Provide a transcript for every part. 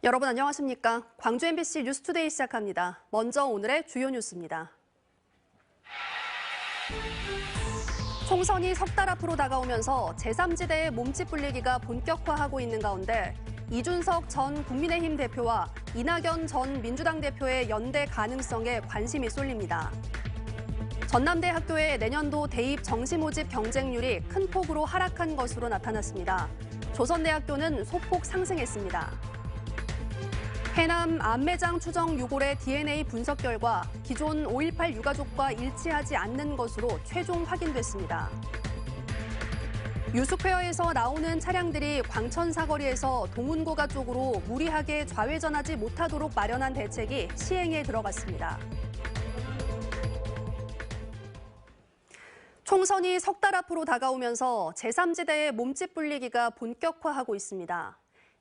여러분 안녕하십니까? 광주 MBC 뉴스투데이 시작합니다. 먼저 오늘의 주요 뉴스입니다. 총선이 석 달 앞으로 다가오면서 제3지대의 몸집 불리기가 본격화하고 있는 가운데 이준석 전 국민의힘 대표와 이낙연 전 민주당 대표의 연대 가능성에 관심이 쏠립니다. 전남대 학교의 내년도 대입 정시 모집 경쟁률이 큰 폭으로 하락한 것으로 나타났습니다. 조선대학교는 소폭 상승했습니다. 해남 안매장 추정 유골의 DNA 분석 결과 기존 5.18 유가족과 일치하지 않는 것으로 최종 확인됐습니다. 유스퀘어에서 나오는 차량들이 광천 사거리에서 동운고가 쪽으로 무리하게 좌회전하지 못하도록 마련한 대책이 시행에 들어갔습니다. 총선이 석 달 앞으로 다가오면서 제3지대의 몸집 불리기가 본격화하고 있습니다.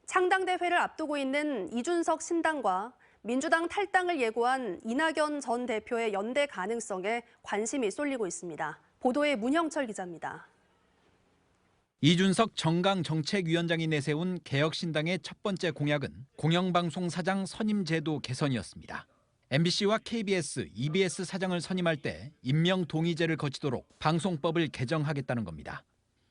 창당대회를 앞두고 있는 이준석 신당과 민주당 탈당을 예고한 이낙연 전 대표의 연대 가능성에 관심이 쏠리고 있습니다. 보도에 문형철 기자입니다. 이준석 정강정책위원장이 내세운 개혁신당의 첫 번째 공약은 공영방송 사장 선임 제도 개선이었습니다. MBC와 KBS, EBS 사장을 선임할 때 임명 동의제를 거치도록 방송법을 개정하겠다는 겁니다.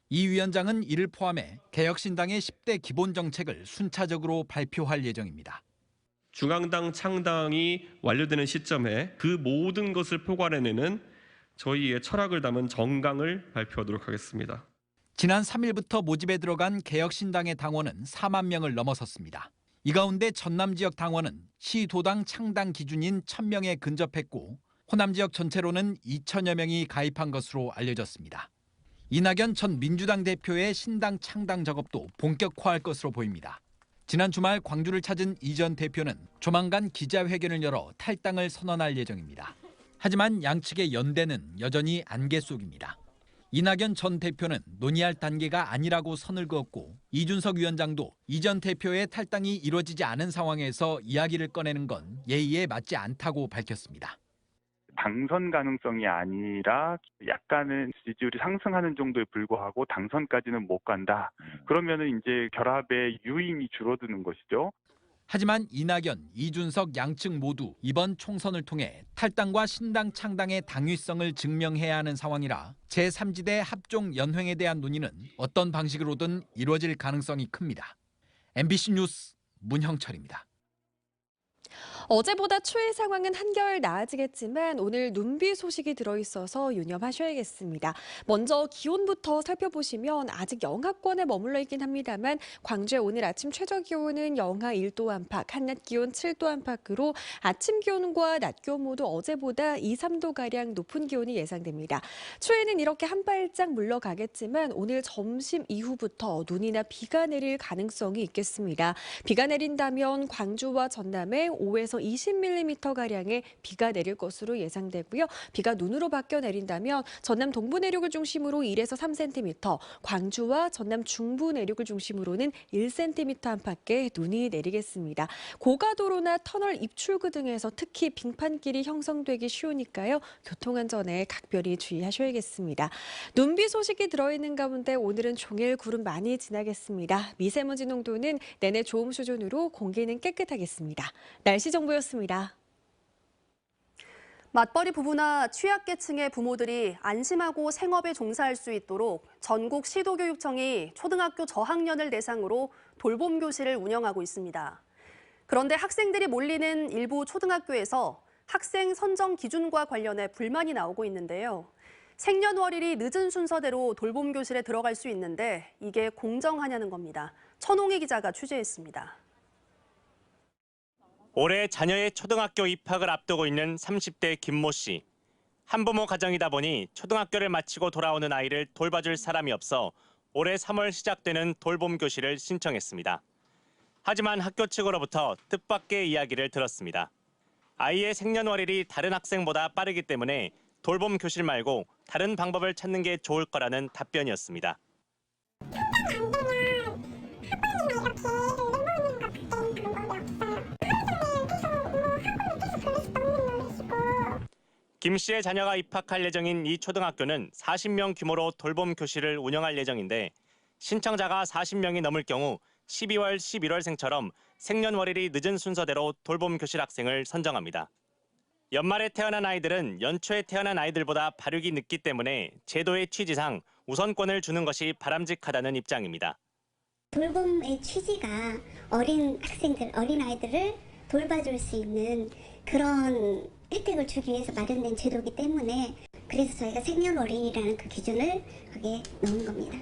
이 위원장은 이를 포함해 개혁신당의 10대 기본 정책을 순차적으로 발표할 예정입니다. 중앙당 창당이 완료되는 시점에 그 모든 것을 포괄해내는 저희의 철학을 담은 정강을 발표하도록 하겠습니다. 지난 3일부터 모집에 들어간 개혁신당의 당원은 4만 명을 넘어섰습니다. 이 가운데 전남 지역 당원은 시도당 창당 기준인 1,000명에 근접했고 호남 지역 전체로는 2천여 명이 가입한 것으로 알려졌습니다. 이낙연 전 민주당 대표의 신당 창당 작업도 본격화할 것으로 보입니다. 지난 주말 광주를 찾은 이 전 대표는 조만간 기자회견을 열어 탈당을 선언할 예정입니다. 하지만 양측의 연대는 여전히 안개 속입니다. 이낙연 전 대표는 논의할 단계가 아니라고 선을 그었고 이준석 위원장도 이 전 대표의 탈당이 이루어지지 않은 상황에서 이야기를 꺼내는 건 예의에 맞지 않다고 밝혔습니다. 당선 가능성이 아니라 약간은 지지율이 상승하는 정도에 불과하고 당선까지는 못 간다. 그러면은 이제 결합의 유인이 줄어드는 것이죠. 하지만 이낙연, 이준석 양측 모두 이번 총선을 통해 탈당과 신당 창당의 당위성을 증명해야 하는 상황이라 제3지대 합종 연횡에 대한 논의는 어떤 방식으로든 이루어질 가능성이 큽니다. MBC 뉴스 문형철입니다. 어제보다 추위 상황은 한결 나아지겠지만 오늘 눈비 소식이 들어있어서 유념하셔야겠습니다. 먼저 기온부터 살펴보시면 아직 영하권에 머물러 있긴 합니다만 광주의 오늘 아침 최저 기온은 영하 1도 안팎, 한낮 기온 7도 안팎으로 아침 기온과 낮 기온 모두 어제보다 2, 3도가량 높은 기온이 예상됩니다. 추위는 이렇게 한 발짝 물러가겠지만 오늘 점심 이후부터 눈이나 비가 내릴 가능성이 있겠습니다. 비가 내린다면 광주와 전남에 5에서 20mm가량의 비가 내릴 것으로 예상되고요. 비가 눈으로 바뀌어 내린다면 전남 동부 내륙을 중심으로 1에서 3cm, 광주와 전남 중부 내륙을 중심으로는 1cm 안팎의 눈이 내리겠습니다. 고가도로나 터널 입출구 등에서 특히 빙판길이 형성되기 쉬우니까요. 교통안전에 각별히 주의하셔야겠습니다. 눈비 소식이 들어있는 가운데 오늘은 종일 구름 많이 지나겠습니다. 미세먼지 농도는 내내 좋음 수준으로 공기는 깨끗하겠습니다. 날씨 정보였습니다. 맞벌이 부부나 취약계층의 부모들이 안심하고 생업에 종사할 수 있도록 전국 시도교육청이 초등학교 저학년을 대상으로 돌봄 교실을 운영하고 있습니다. 그런데 학생들이 몰리는 일부 초등학교에서 학생 선정 기준과 관련해 불만이 나오고 있는데요. 생년월일이 늦은 순서대로 돌봄 교실에 들어갈 수 있는데 이게 공정하냐는 겁니다. 천홍희 기자가 취재했습니다. 올해 자녀의 초등학교 입학을 앞두고 있는 30대 김모 씨. 한부모 가정이다 보니 초등학교를 마치고 돌아오는 아이를 돌봐줄 사람이 없어 올해 3월 시작되는 돌봄 교실을 신청했습니다. 하지만 학교 측으로부터 뜻밖의 이야기를 들었습니다. 아이의 생년월일이 다른 학생보다 빠르기 때문에 돌봄 교실 말고 다른 방법을 찾는 게 좋을 거라는 답변이었습니다. 김 씨의 자녀가 입학할 예정인 이 초등학교는 40명 규모로 돌봄 교실을 운영할 예정인데 신청자가 40명이 넘을 경우 12월, 11월생처럼 생년월일이 늦은 순서대로 돌봄교실 학생을 선정합니다. 연말에 태어난 아이들은 연초에 태어난 아이들보다 발육이 늦기 때문에 제도의 취지상 우선권을 주는 것이 바람직하다는 입장입니다. 돌봄의 취지가 어린 학생들, 어린 아이들을 돌봐줄 수 있는 그런 혜택을 주기 위해서 마련된 제도이기 때문에 그래서 저희가 생년월일이라는 그 기준을 거기에 넣은 겁니다.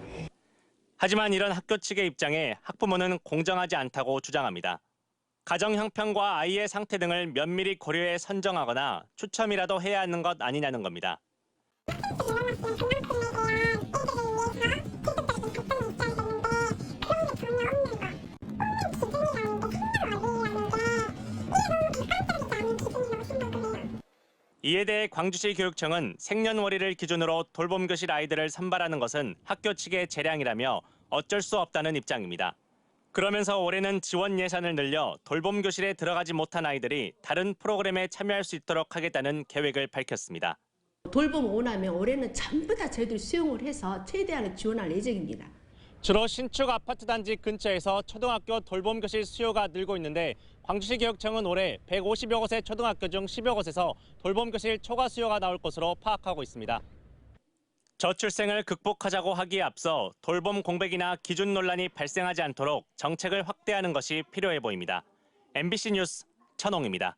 하지만 이런 학교 측의 입장에 학부모는 공정하지 않다고 주장합니다. 가정 형편과 아이의 상태 등을 면밀히 고려해 선정하거나 추첨이라도 해야 하는 것 아니냐는 겁니다. 이에 대해 광주시 교육청은 생년월일을 기준으로 돌봄교실 아이들을 선발하는 것은 학교 측의 재량이라며 어쩔 수 없다는 입장입니다. 그러면서 올해는 지원 예산을 늘려 돌봄교실에 들어가지 못한 아이들이 다른 프로그램에 참여할 수 있도록 하겠다는 계획을 밝혔습니다. 돌봄 원하면 올해는 전부 다 저희들이 수용을 해서 최대한의 지원할 예정입니다. 주로 신축 아파트 단지 근처에서 초등학교 돌봄교실 수요가 늘고 있는데 광주시 교육청은 올해 150여 곳의 초등학교 중 10여 곳에서 돌봄교실 초과 수요가 나올 것으로 파악하고 있습니다. 저출생을 극복하자고 하기에 앞서 돌봄 공백이나 기준 논란이 발생하지 않도록 정책을 확대하는 것이 필요해 보입니다. MBC 뉴스 천홍입니다.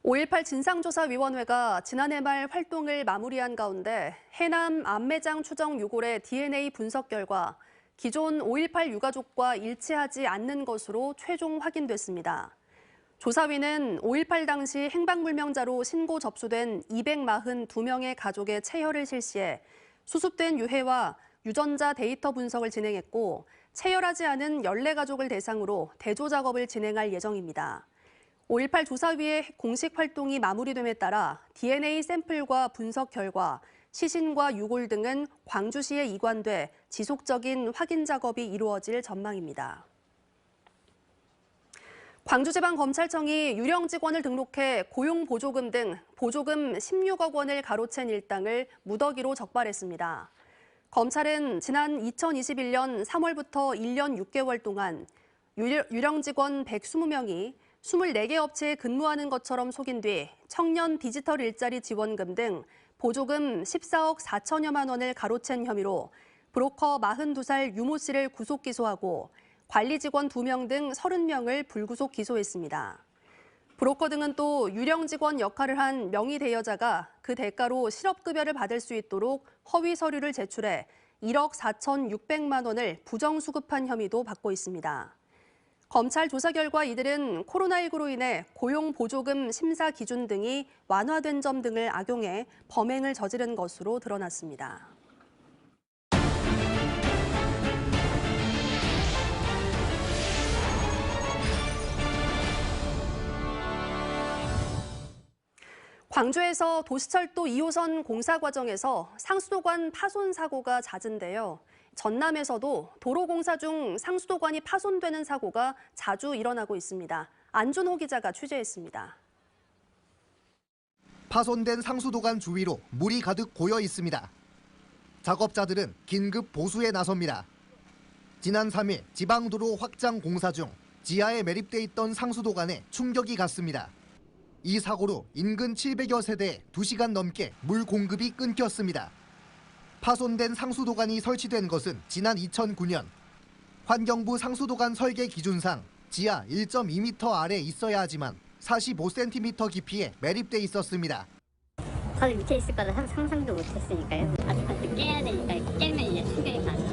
5.18 진상조사위원회가 지난해 말 활동을 마무리한 가운데 해남 안매장 추정 유골의 DNA 분석 결과 기존 5.18 유가족과 일치하지 않는 것으로 최종 확인됐습니다. 조사위는 5.18 당시 행방불명자로 신고 접수된 242명의 가족의 체혈을 실시해 수습된 유해와 유전자 데이터 분석을 진행했고 체혈하지 않은 14가족을 대상으로 대조 작업을 진행할 예정입니다. 5.18 조사위의 공식 활동이 마무리됨에 따라 DNA 샘플과 분석 결과, 시신과 유골 등은 광주시에 이관돼 지속적인 확인 작업이 이루어질 전망입니다. 광주지방검찰청이 유령 직원을 등록해 고용보조금 등 보조금 16억 원을 가로챈 일당을 무더기로 적발했습니다. 검찰은 지난 2021년 3월부터 1년 6개월 동안 유령 직원 120명이 24개 업체에 근무하는 것처럼 속인 뒤 청년 디지털 일자리 지원금 등 보조금 14억 4천여만 원을 가로챈 혐의로 브로커 42살 유모 씨를 구속 기소하고 관리 직원 2명 등 30명을 불구속 기소했습니다. 브로커 등은 또 유령 직원 역할을 한 명의 대여자가 그 대가로 실업급여를 받을 수 있도록 허위 서류를 제출해 1억 4,600만 원을 부정수급한 혐의도 받고 있습니다. 검찰 조사 결과 이들은 코로나19로 인해 고용보조금 심사 기준 등이 완화된 점 등을 악용해 범행을 저지른 것으로 드러났습니다. 광주에서 도시철도 2호선 공사 과정에서 상수도관 파손 사고가 잦은데요. 전남에서도 도로공사 중 상수도관이 파손되는 사고가 자주 일어나고 있습니다. 안준호 기자가 취재했습니다. 파손된 상수도관 주위로 물이 가득 고여 있습니다. 작업자들은 긴급 보수에 나섭니다. 지난 3일 지방도로 확장 공사 중 지하에 매립돼 있던 상수도관에 충격이 갔습니다. 이 사고로 인근 700여 세대에 2시간 넘게 물 공급이 끊겼습니다. 파손된 상수도관이 설치된 것은 지난 2009년. 환경부 상수도관 설계 기준상 지하 1.2m 아래 있어야 하지만 45cm 깊이에 매립돼 있었습니다. 바로 밑에 있을 거라 상상도 못했으니까요. 아스팔트 깨야 되니까 깨면 이제 충격이 가죠.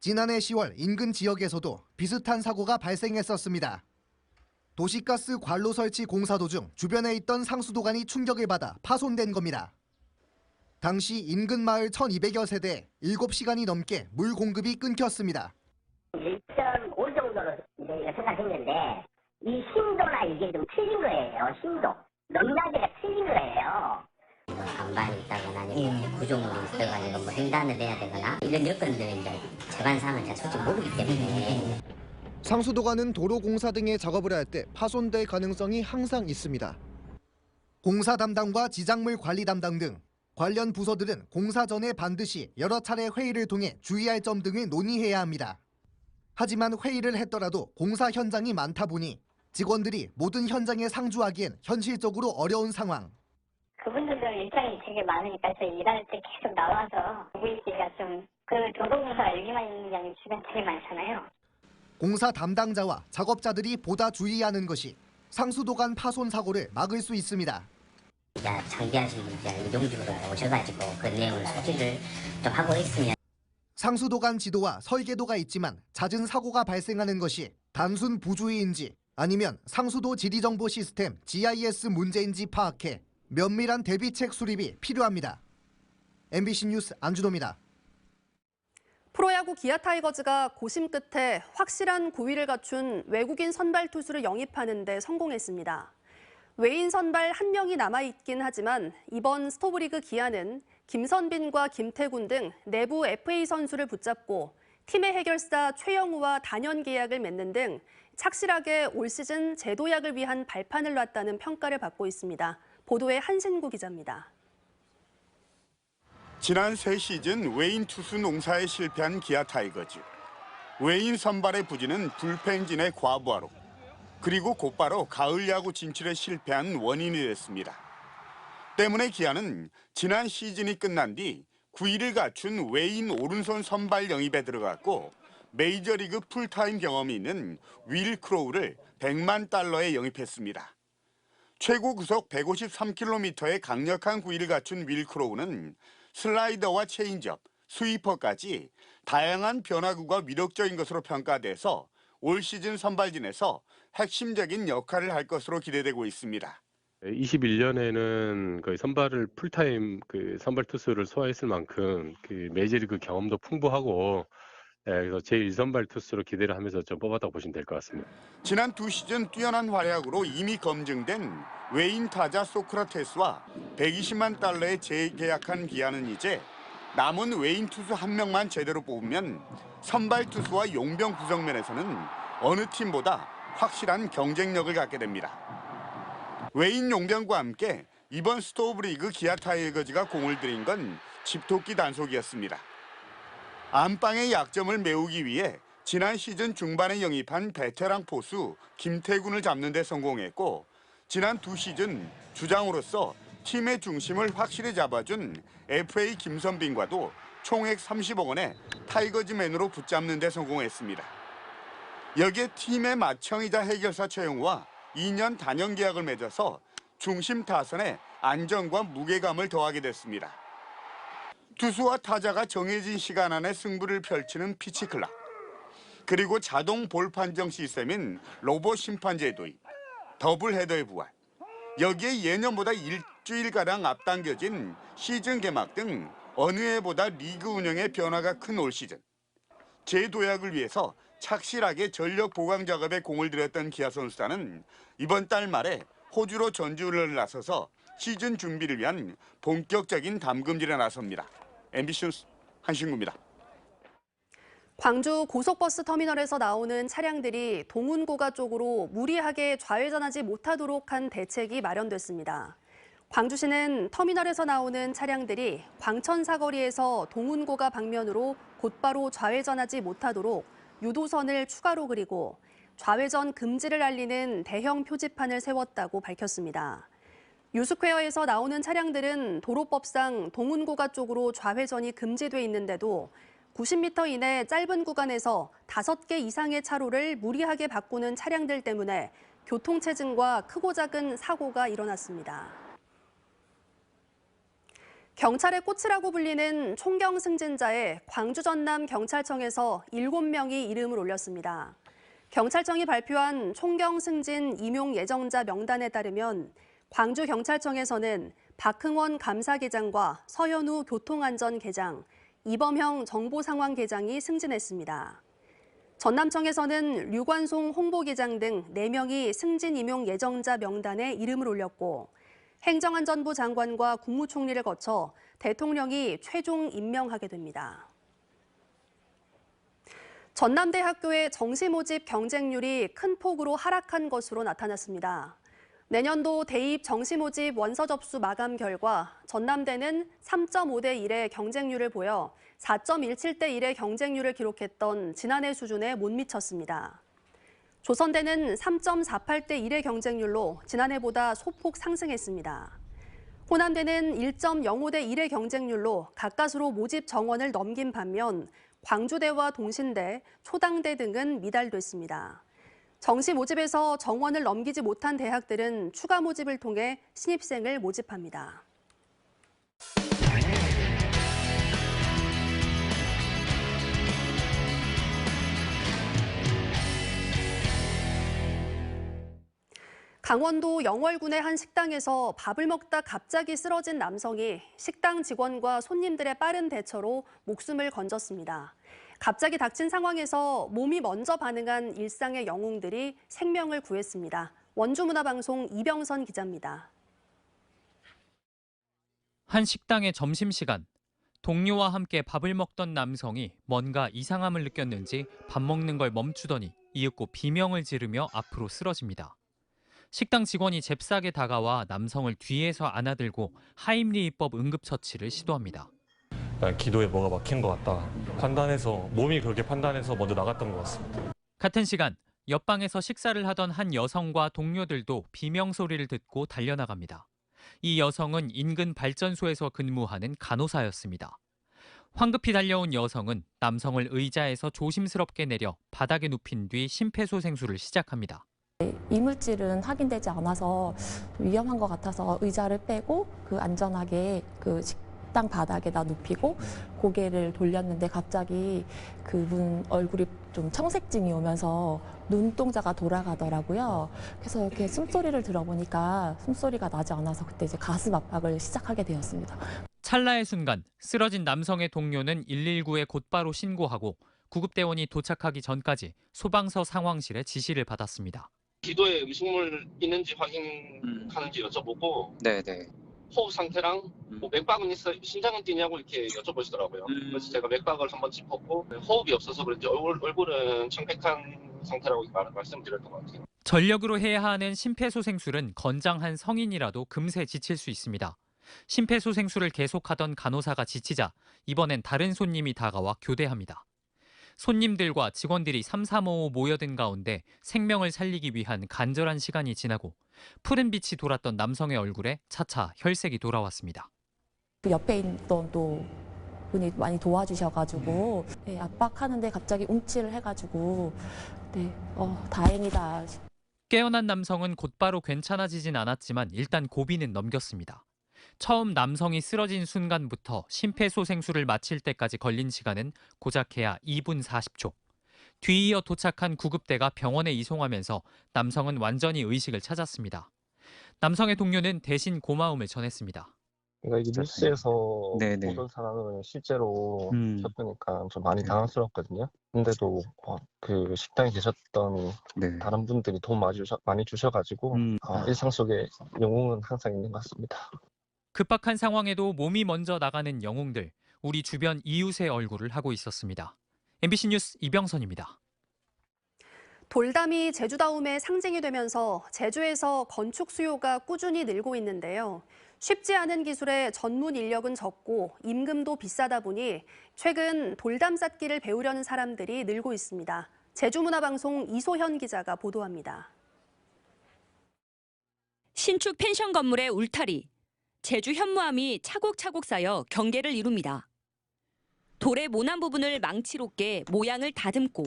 지난해 10월 인근 지역에서도 비슷한 사고가 발생했었습니다. 도시가스 관로 설치 공사 도중 주변에 있던 상수도관이 충격을 받아 파손된 겁니다. 당시 인근 마을 1200여 세대에 7시간이 넘게 물 공급이 끊겼습니다. 1.5 정도로 생각했는데 이 심도나 이게 좀 틀린 거예요. 심도. 넘나기가 틀린 거예요. 반반이 있다거나 아니면 구종이 있다거나 뭐 횡단을 해야 되거나 이런 여건들은 이제 재관상을 제가 솔직히 모르기 때문에 상수도관은 도로공사 등의 작업을 할 때 파손될 가능성이 항상 있습니다. 공사 담당과 지작물 관리 담당 등 관련 부서들은 공사 전에 반드시 여러 차례 회의를 통해 주의할 점 등을 논의해야 합니다. 하지만 회의를 했더라도 공사 현장이 많다 보니 직원들이 모든 현장에 상주하기엔 현실적으로 어려운 상황. 그분들도 일정이 되게 많으니까 저 일할 때 계속 나와서 보고 있기가 좀 그 도로공사 여기만 있는 게 아니고 주변 되게 많잖아요. 공사 담당자와 작업자들이 보다 주의하는 것이 상수도관 파손 사고를 막을 수 있습니다. 장비하신 분들 이동적으로 오셔가지고 그 내용을 소지를 좀 하고 있으면 상수도관 지도와 설계도가 있지만 잦은 사고가 발생하는 것이 단순 부주의인지 아니면 상수도 지리정보 시스템 GIS 문제인지 파악해 면밀한 대비책 수립이 필요합니다. MBC 뉴스 안준호입니다. 프로야구 기아 타이거즈가 고심 끝에 확실한 고위를 갖춘 외국인 선발 투수를 영입하는 데 성공했습니다. 외인 선발 1명이 남아있긴 하지만 이번 스토브리그 기아는 김선빈과 김태군 등 내부 FA 선수를 붙잡고 팀의 해결사 최영우와 단연 계약을 맺는 등 착실하게 올 시즌 재도약을 위한 발판을 놨다는 평가를 받고 있습니다. 보도에 한신구 기자입니다. 지난 새 시즌 외인 투수 농사에 실패한 기아 타이거즈. 외인 선발의 부진은 불펜진의 과부하로 그리고 곧바로 가을 야구 진출에 실패한 원인이 됐습니다. 때문에 기아는 지난 시즌이 끝난 뒤 9위를 갖춘 외인 오른손 선발 영입에 들어갔고 메이저리그 풀타임 경험이 있는 윌 크로우를 $100만 영입했습니다. 최고 구속 153km의 강력한 구위를 갖춘 윌 크로우는 슬라이더와 체인지업, 스위퍼까지 다양한 변화구가 위력적인 것으로 평가돼서 올 시즌 선발진에서 핵심적인 역할을 할 것으로 기대되고 있습니다. 21년에는 거의 선발을 풀타임 선발 투수를 소화했을 만큼 메이저리그 경험도 풍부하고 그래서 제1선발 투수로 기대를 하면서 좀 뽑았다고 보시면 될 것 같습니다. 지난 2시즌 뛰어난 활약으로 이미 검증된 외인 타자 소크라테스와 $120만 재계약한 기아는 이제 남은 외인 투수 1명만 제대로 뽑으면 선발 투수와 용병 구성면에서는 어느 팀보다 확실한 경쟁력을 갖게 됩니다. 외인 용병과 함께 이번 스토브리그 기아 타이거즈가 공을 들인 건 집토끼 단속이었습니다. 안방의 약점을 메우기 위해 지난 시즌 중반에 영입한 베테랑 포수 김태군을 잡는 데 성공했고 지난 2시즌 주장으로서 팀의 중심을 확실히 잡아준 FA 김선빈과도 총액 30억 원의 타이거즈맨으로 붙잡는 데 성공했습니다. 여기에 팀의 맏형이자 해결사 최영우와 2년 단연 계약을 맺어서 중심 타선에 안정과 무게감을 더하게 됐습니다. 투수와 타자가 정해진 시간 안에 승부를 펼치는 피치클락, 그리고 자동 볼 판정 시스템인 로봇 심판제 도입, 더블 헤더의 부활, 여기에 예년보다 일주일가량 앞당겨진 시즌 개막 등 어느 해보다 리그 운영의 변화가 큰 올 시즌. 재도약을 위해서 착실하게 전력 보강 작업에 공을 들였던 기아 선수단은 이번 달 말에 호주로 전주를 나서서 시즌 준비를 위한 본격적인 담금질에 나섭니다. MBC 뉴스 한신구입니다. 광주 고속버스 터미널에서 나오는 차량들이 동운고가 쪽으로 무리하게 좌회전하지 못하도록 한 대책이 마련됐습니다. 광주시는 터미널에서 나오는 차량들이 광천 사거리에서 동운고가 방면으로 곧바로 좌회전하지 못하도록 유도선을 추가로 그리고 좌회전 금지를 알리는 대형 표지판을 세웠다고 밝혔습니다. 유스퀘어에서 나오는 차량들은 도로법상 동운고가 쪽으로 좌회전이 금지돼 있는데도 90m 이내 짧은 구간에서 5개 이상의 차로를 무리하게 바꾸는 차량들 때문에 교통체증과 크고 작은 사고가 일어났습니다. 경찰의 꽃이라고 불리는 총경 승진자에 광주 전남 경찰청에서 7명이 이름을 올렸습니다. 경찰청이 발표한 총경 승진 임용 예정자 명단에 따르면 광주 경찰청에서는 박흥원 감사계장과 서현우 교통안전계장, 이범형 정보상황계장이 승진했습니다. 전남청에서는 류관송 홍보계장 등 4명이 승진 임용 예정자 명단에 이름을 올렸고 행정안전부 장관과 국무총리를 거쳐 대통령이 최종 임명하게 됩니다. 전남대학교의 정시 모집 경쟁률이 큰 폭으로 하락한 것으로 나타났습니다. 내년도 대입 정시 모집 원서 접수 마감 결과 전남대는 3.5대 1의 경쟁률을 보여 4.17대 1의 경쟁률을 기록했던 지난해 수준에 못 미쳤습니다. 조선대는 3.48대 1의 경쟁률로 지난해보다 소폭 상승했습니다. 호남대는 1.05대 1의 경쟁률로 가까스로 모집 정원을 넘긴 반면 광주대와 동신대, 초당대 등은 미달됐습니다. 정시 모집에서 정원을 넘기지 못한 대학들은 추가 모집을 통해 신입생을 모집합니다. 강원도 영월군의 한 식당에서 밥을 먹다 갑자기 쓰러진 남성이 식당 직원과 손님들의 빠른 대처로 목숨을 건졌습니다. 갑자기 닥친 상황에서 몸이 먼저 반응한 일상의 영웅들이 생명을 구했습니다. 원주문화방송 이병선 기자입니다. 한 식당의 점심시간, 동료와 함께 밥을 먹던 남성이 뭔가 이상함을 느꼈는지 밥 먹는 걸 멈추더니 이윽고 비명을 지르며 앞으로 쓰러집니다. 식당 직원이 잽싸게 다가와 남성을 뒤에서 안아들고 하임리히법 응급처치를 시도합니다. 기도에 뭐가 막힌 것 같다. 몸이 그렇게 판단해서 먼저 나갔던 것 같습니다. 같은 시간, 옆방에서 식사를 하던 한 여성과 동료들도 비명 소리를 듣고 달려나갑니다. 이 여성은 인근 발전소에서 근무하는 간호사였습니다. 황급히 달려온 여성은 남성을 의자에서 조심스럽게 내려 바닥에 눕힌 뒤 심폐소생술을 시작합니다. 이물질은 확인되지 않아서 위험한 것 같아서 의자를 빼고 안전하게 식당 바닥에다 눕히고 고개를 돌렸는데 갑자기 그분 얼굴이 좀 청색증이 오면서 눈동자가 돌아가더라고요. 그래서 이렇게 숨소리를 들어보니까 숨소리가 나지 않아서 그때 이제 가슴 압박을 시작하게 되었습니다. 찰나의 순간 쓰러진 남성의 동료는 119에 곧바로 신고하고 구급대원이 도착하기 전까지 소방서 상황실에 지시를 받았습니다. 기도에 음식물 있는지 확인하는지 여쭤보고 호흡 상태랑 뭐 맥박은 있어 심장은 뛰냐고 이렇게 여쭤보시더라고요. 그래서 제가 맥박을 한번 짚었고 호흡이 없어서 그런지 얼굴은 청백한 상태라고 말씀드렸던 것 같아요. 전력으로 해야 하는 심폐소생술은 건장한 성인이라도 금세 지칠 수 있습니다. 심폐소생술을 계속하던 간호사가 지치자 이번엔 다른 손님이 다가와 교대합니다. 손님들과 직원들이 삼삼오오 모여든 가운데 생명을 살리기 위한 간절한 시간이 지나고 푸른 빛이 돌았던 남성의 얼굴에 차차 혈색이 돌아왔습니다. 그 옆에 있던 또 분이 많이 도와주셔가지고 압박하는데 갑자기 움찔을 해가지고 다행이다. 깨어난 남성은 곧바로 괜찮아지진 않았지만 일단 고비는 넘겼습니다. 처음 남성이 쓰러진 순간부터 심폐소생술을 마칠 때까지 걸린 시간은 고작해야 2분 40초. 뒤이어 도착한 구급대가 병원에 이송하면서 남성은 완전히 의식을 찾았습니다. 남성의 동료는 대신 고마움을 전했습니다. 그러니까 이 뉴스에서 보던 상황을 실제로 겪으니까 좀 많이 당황스럽거든요. 근데도 그 식당에 계셨던 다른 분들이 도움 많이 주셔가지고 일상 속에 영웅은 항상 있는 것 같습니다. 급박한 상황에도 몸이 먼저 나가는 영웅들, 우리 주변 이웃의 얼굴을 하고 있었습니다. MBC 뉴스 이병선입니다. 돌담이 제주다움의 상징이 되면서 제주에서 건축 수요가 꾸준히 늘고 있는데요. 쉽지 않은 기술에 전문 인력은 적고 임금도 비싸다 보니 최근 돌담 쌓기를 배우려는 사람들이 늘고 있습니다. 제주문화방송 이소현 기자가 보도합니다. 신축 펜션 건물의 울타리. 제주 현무암이 차곡차곡 쌓여 경계를 이룹니다. 돌의 모난 부분을 망치로 깨 모양을 다듬고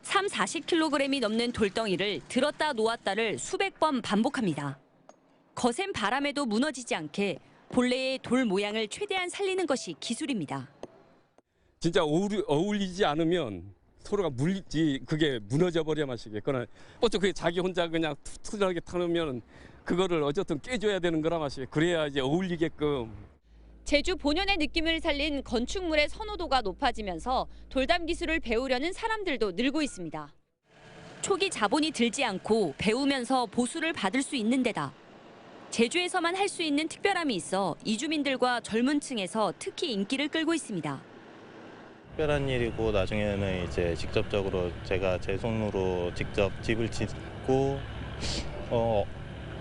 30-40kg이 넘는 돌덩이를 들었다 놓았다를 수백 번 반복합니다. 거센 바람에도 무너지지 않게 본래의 돌 모양을 최대한 살리는 것이 기술입니다. 진짜 어울리지 않으면 서로가 물리지 그게 무너져 버려 마시겠거나 어쩌고 자기 혼자 그냥 투투하게 타놓으면 그거를 어쨌든 깨줘야 되는 거라 마시게 그래야 이제 어울리게끔. 제주 본연의 느낌을 살린 건축물의 선호도가 높아지면서 돌담 기술을 배우려는 사람들도 늘고 있습니다. 초기 자본이 들지 않고 배우면서 보수를 받을 수 있는 데다 제주에서만 할 수 있는 특별함이 있어 이주민들과 젊은 층에서 특히 인기를 끌고 있습니다. 특별한 일이고 나중에는 이제 직접적으로 제가 제 손으로 직접 집을 짓고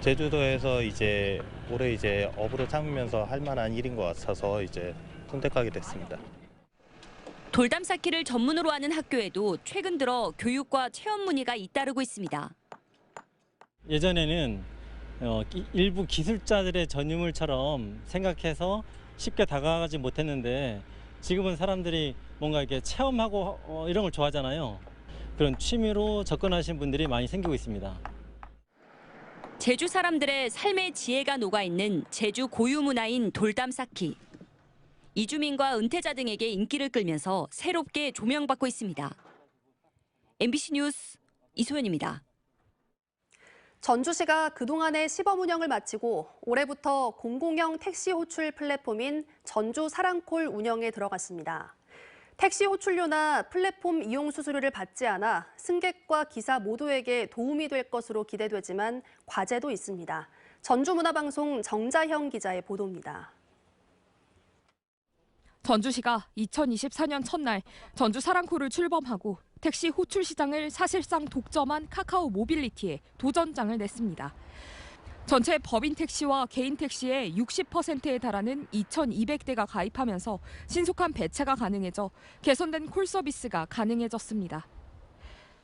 제주도에서 이제 올해 이제 업으로 삼으면서 할 만한 일인 것 같아서 이제 선택하게 됐습니다. 돌담 쌓기를 전문으로 하는 학교에도 최근 들어 교육과 체험 문의가 잇따르고 있습니다. 예전에는 일부 기술자들의 전유물처럼 생각해서 쉽게 다가가지 못했는데 지금은 사람들이 뭔가 이렇게 체험하고 이런 걸 좋아하잖아요. 그런 취미로 접근하시는 분들이 많이 생기고 있습니다. 제주 사람들의 삶의 지혜가 녹아있는 제주 고유 문화인 돌담 쌓기. 이주민과 은퇴자 등에게 인기를 끌면서 새롭게 조명받고 있습니다. MBC 뉴스 이소연입니다. 전주시가 그동안의 시범 운영을 마치고 올해부터 공공형 택시 호출 플랫폼인 전주 사랑콜 운영에 들어갔습니다. 택시 호출료나 플랫폼 이용 수수료를 받지 않아 승객과 기사 모두에게 도움이 될 것으로 기대되지만 과제도 있습니다. 전주문화방송 정자형 기자의 보도입니다. 전주시가 2024년 첫날 전주 사랑콜을 출범하고 택시 호출 시장을 사실상 독점한 카카오 모빌리티에 도전장을 냈습니다. 전체 법인 택시와 개인 택시의 60%에 달하는 2,200대가 가입하면서 신속한 배차가 가능해져 개선된 콜 서비스가 가능해졌습니다.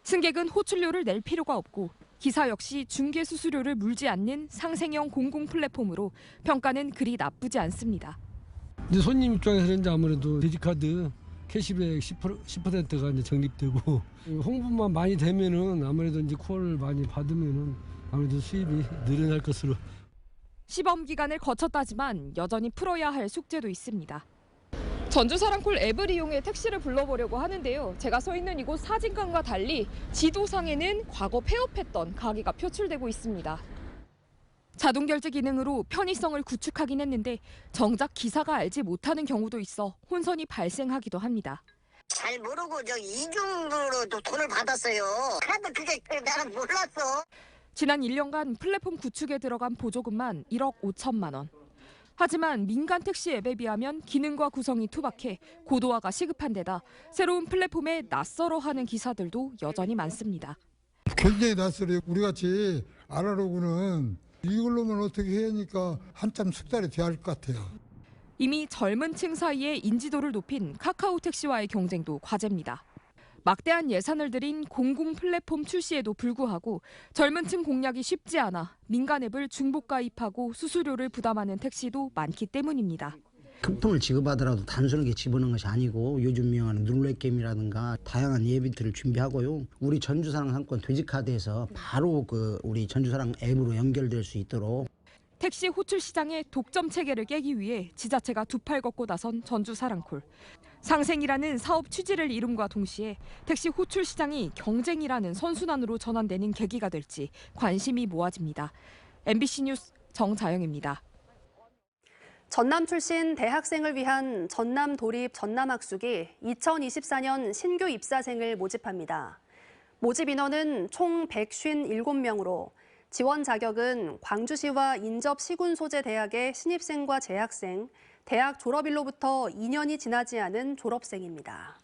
승객은 호출료를 낼 필요가 없고 기사 역시 중개 수수료를 물지 않는 상생형 공공 플랫폼으로 평가는 그리 나쁘지 않습니다. 이제 손님 입장에서는 이제 아무래도 데지카드 캐시백 10%가 이제 적립되고 홍보만 많이 되면은 아무래도 이제 콜을 많이 받으면은 아무래도 수입이 늘어날 것으로. 시범 기간을 거쳤다지만 여전히 풀어야 할 숙제도 있습니다. 전주 사랑콜 앱을 이용해 택시를 불러보려고 하는데요. 제가 서 있는 이곳 사진관과 달리 지도상에는 과거 폐업했던 가게가 표출되고 있습니다. 자동 결제 기능으로 편의성을 구축하긴 했는데 정작 기사가 알지 못하는 경우도 있어 혼선이 발생하기도 합니다. 잘 모르고 이중으로 돈을 받았어요. 그런데 그게 나는 몰랐어. 지난 1년간 플랫폼 구축에 들어간 보조금만 1억 5천만 원. 하지만 민간 택시 앱에 비하면 기능과 구성이 투박해 고도화가 시급한 데다 새로운 플랫폼에 낯설어하는 기사들도 여전히 많습니다. 굉장히 낯설어요. 우리같이 아날로그는 이걸로만 어떻게 해야 하니까 한참 숙달이 돼야 할 것 같아요. 이미 젊은 층 사이에 인지도를 높인 카카오 택시와의 경쟁도 과제입니다. 막대한 예산을 들인 공공 플랫폼 출시에도 불구하고 젊은 층 공략이 쉽지 않아 민간 앱을 중복 가입하고 수수료를 부담하는 택시도 많기 때문입니다. 큰 돈을 지급하더라도 단순하게 집어넣는 것이 아니고 요즘 유행하는 룰렛게임이라든가 다양한 예비트를 준비하고요. 우리 전주사랑 상권 돼지카드에서 바로 우리 전주사랑 앱으로 연결될 수 있도록. 택시 호출 시장의 독점 체계를 깨기 위해 지자체가 두 팔 걷고 나선 전주 사랑콜. 상생이라는 사업 취지를 이룸과 동시에 택시 호출 시장이 경쟁이라는 선순환으로 전환되는 계기가 될지 관심이 모아집니다. MBC 뉴스 정자영입니다. 전남 출신 대학생을 위한 전남 도립 전남학숙이 2024년 신규 입사생을 모집합니다. 모집 인원은 총 157명으로 지원 자격은 광주시와 인접 시군 소재 대학의 신입생과 재학생, 대학 졸업일로부터 2년이 지나지 않은 졸업생입니다.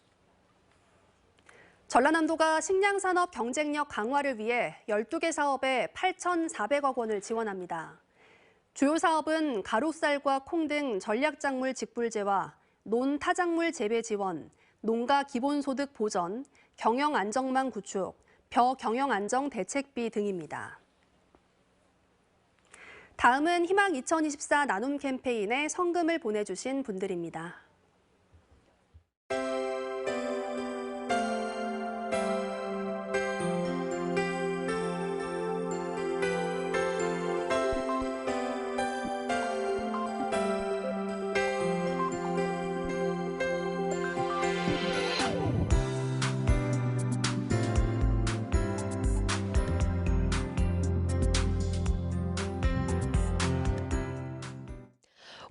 전라남도가 식량산업 경쟁력 강화를 위해 12개 사업에 8,400억 원을 지원합니다. 주요 사업은 가루쌀과 콩 등 전략작물 직불제와 논타작물 재배 지원, 농가 기본소득 보전, 경영안정망 구축, 벼경영안정 대책비 등입니다. 다음은 희망 2024 나눔 캠페인에 성금을 보내주신 분들입니다.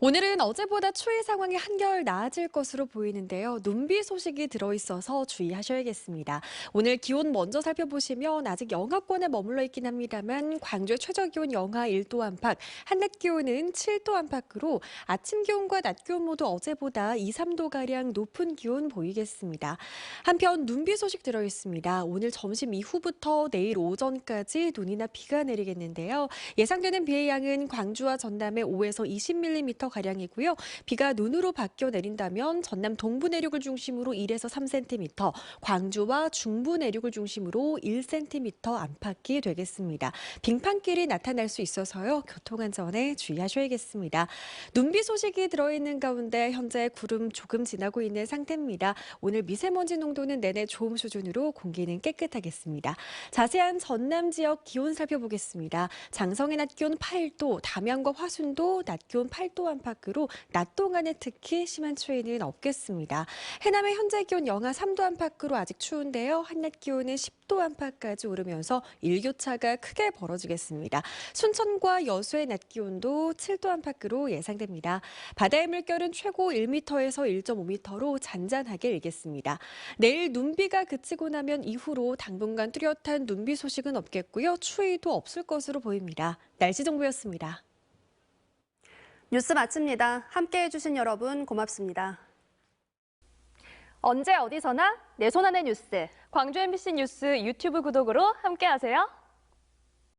오늘은 어제보다 추위 상황이 한결 나아질 것으로 보이는데요. 눈비 소식이 들어있어서 주의하셔야겠습니다. 오늘 기온 먼저 살펴보시면 아직 영하권에 머물러 있긴 합니다만 광주의 최저기온 영하 1도 안팎, 한낮 기온은 7도 안팎으로 아침 기온과 낮 기온 모두 어제보다 2, 3도가량 높은 기온 보이겠습니다. 한편 눈비 소식 들어있습니다. 오늘 점심 이후부터 내일 오전까지 눈이나 비가 내리겠는데요. 예상되는 비의 양은 광주와 전남에 5에서 20mm 가량이고요. 비가 눈으로 바뀌어 내린다면 전남 동부 내륙을 중심으로 1에서 3cm, 광주와 중부 내륙을 중심으로 1cm 안팎이 되겠습니다. 빙판길이 나타날 수 있어서요. 교통안전에 주의하셔야겠습니다. 눈비 소식이 들어있는 가운데 현재 구름 조금 지나고 있는 상태입니다. 오늘 미세먼지 농도는 내내 좋음 수준으로 공기는 깨끗하겠습니다. 자세한 전남 지역 기온 살펴보겠습니다. 장성의 낮 기온 8도, 담양과 화순도 낮 기온 8도 안팎으로 낮 동안에 특히 심한 추위는 없겠습니다. 해남의 현재 기온 영하 3도 안팎으로 아직 추운데요. 한낮 기온은 10도 안팎까지 오르면서 일교차가 크게 벌어지겠습니다. 순천과 여수의 낮 기온도 7도 안팎으로 예상됩니다. 바다의 물결은 최고 1m에서 1.5m로 잔잔하게 일겠습니다. 내일 눈비가 그치고 나면 이후로 당분간 뚜렷한 눈비 소식은 없겠고요. 추위도 없을 것으로 보입니다. 날씨 정보였습니다. 뉴스 마칩니다. 함께해 주신 여러분 고맙습니다. 언제 어디서나 내 손 안의 뉴스. 광주 MBC 뉴스 유튜브 구독으로 함께하세요.